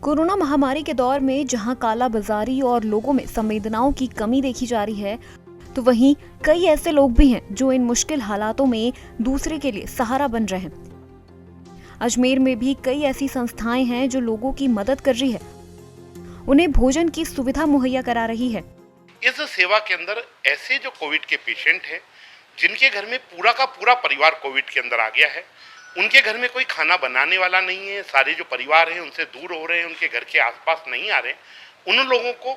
Corona महामारी के दौर में जहां कालाबाजारी और लोगों में संवेदनाओं की कमी देखी जा रही है, तो वहीं कई ऐसे लोग भी हैं जो इन मुश्किल हालातों में दूसरे के लिए सहारा बन रहे हैं। अजमेर में भी कई ऐसी संस्थाएं हैं जो लोगों की मदद कर रही है, उन्हें भोजन की सुविधा मुहैया करा रही है। इस सेवा के अंदर ऐसे जो कोविड के पेशेंट हैं, जिनके घर में पूरा का पूरा परिवार कोविड के अंदर आ गया है, उनके घर में कोई खाना बनाने वाला नहीं है, सारे जो परिवार हैं उनसे दूर हो रहे हैं, उनके घर के आसपास नहीं आ रहे, उन लोगों को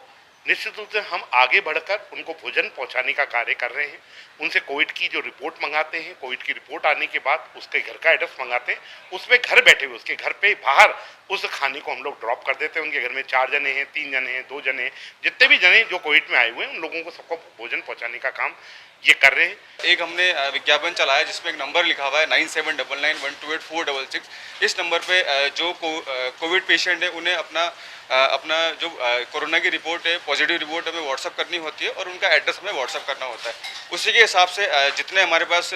निश्चित रूप से हम आगे बढ़कर उनको भोजन पहुंचाने का कार्य कर रहे हैं। उनसे कोविड की जो रिपोर्ट मंगाते हैं, कोविड की रिपोर्ट आने के बाद उसके घर का एड्रेस मंगाते हैं, उसमें घर बैठे हुए उसके घर पे बाहर उस खाने को हम लोग ड्रॉप कर देते हैं। उनके घर में 4 जने हैं, 3 जने हैं, 2 जने हैं, जितने भी जने जो कोविड में आए हुए हैं, उन लोगों को सबको भोजन पहुँचाने का काम ये कर रहे हैं। एक हमने विज्ञापन चलाया जिसमें एक नंबर लिखा हुआ है 9799128466। इस नंबर पे जो कोविड पेशेंट है उन्हें अपना जो कोरोना की रिपोर्ट है, पॉजिटिव रिपोर्ट हमें व्हाट्सअप करनी होती है और उनका एड्रेस हमें व्हाट्सअप करना होता है। उसी के हिसाब से जितने हमारे पास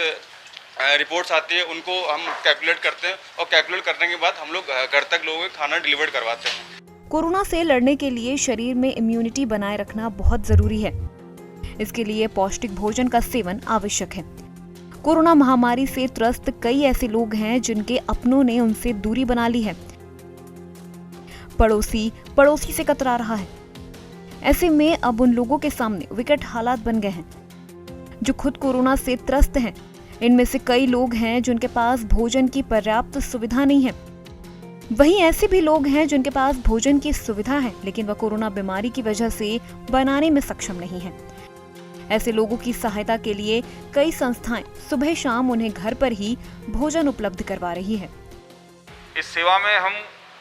रिपोर्ट्स आती है उनको हम कैलकुलेट करते हैं और कैलकुलेट करने के बाद हम लोग घर तक लोगों को खाना डिलीवर करवाते हैं। कोरोना से लड़ने के लिए शरीर में इम्यूनिटी बनाए रखना बहुत जरूरी है। इसके लिए पौष्टिक भोजन का सेवन आवश्यक है। कोरोना महामारी से त्रस्त कई ऐसे लोग हैं जिनके अपनों ने उनसे दूरी बना ली है। पड़ोसी से कतरा रहा है। ऐसे में अब उन लोगों के सामने विकट हालात बन गए हैं जो खुद कोरोना से त्रस्त हैं। इनमें से कई लोग हैं जिनके पास भोजन की पर्याप्त सुविधा नहीं है। वहीं ऐसे भी लोग हैं जिनके पास भोजन की सुविधा है, लेकिन वह कोरोना बीमारी की वजह से बनाने में सक्षम नहीं है। ऐसे लोगों की सहायता के लिए कई संस्थाएं सुबह शाम उन्हें घर पर ही भोजन उपलब्ध करवा रही है। इस सेवा में हम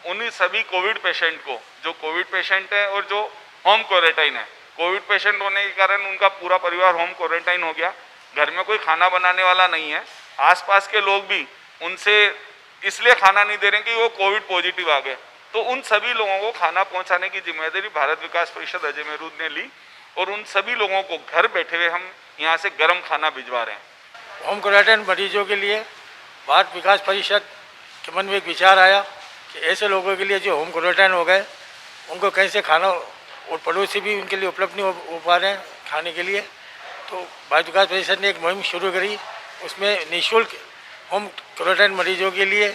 उन्हीं सभी कोविड पेशेंट को, जो कोविड पेशेंट है और जो होम क्वारंटाइन है, कोविड पेशेंट होने के कारण उनका पूरा परिवार होम क्वारंटाइन हो गया, घर में कोई खाना बनाने वाला नहीं है, आसपास के लोग भी उनसे इसलिए खाना नहीं दे रहे कि वो कोविड पॉजिटिव आ गए, तो उन सभी लोगों को खाना पहुंचाने की जिम्मेदारी भारत विकास परिषद अजमेर ने ली और उन सभी लोगों को घर बैठे हुए हम यहाँ से गर्म खाना भिजवा रहे हैं। होम क्वारंटाइन मरीजों के लिए भारत विकास परिषद के मन में एक विचार आया कि ऐसे लोगों के लिए जो होम क्वारंटाइन हो गए उनको कैसे खाना, और पड़ोसी भी उनके लिए उपलब्ध नहीं हो पा रहे हैं खाने के लिए, तो भारत विकास परिषद ने एक मुहिम शुरू करी। उसमें निःशुल्क होम क्वारंटाइन मरीजों के लिए,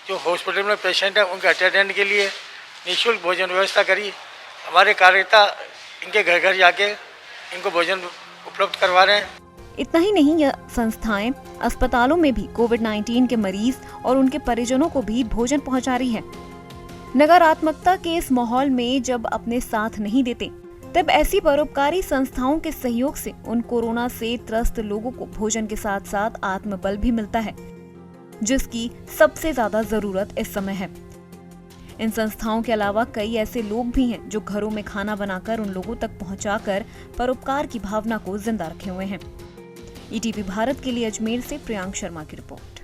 जो हॉस्पिटल में पेशेंट हैं उनके अटेंडेंट के लिए निःशुल्क भोजन व्यवस्था करी। हमारे कार्यकर्ता इनके घर घर जाके इनको भोजन उपलब्ध करवा रहे हैं। इतना ही नहीं, यह संस्थाएं अस्पतालों में भी कोविड-19 के मरीज और उनके परिजनों को भी भोजन पहुंचा रही है। नकारात्मकता के इस माहौल में जब अपने साथ नहीं देते, तब ऐसी परोपकारी संस्थाओं के सहयोग से उन कोरोना से त्रस्त लोगों को भोजन के साथ साथ आत्मबल भी मिलता है, जिसकी सबसे ज्यादा जरूरत इस समय है। इन संस्थाओं के अलावा कई ऐसे लोग भी हैं जो घरों में खाना बनाकर उन लोगों तक पहुंचाकर परोपकार की भावना को जिंदा रखे हुए हैं। ईटीवी भारत के लिए अजमेर से प्रियांक शर्मा की रिपोर्ट।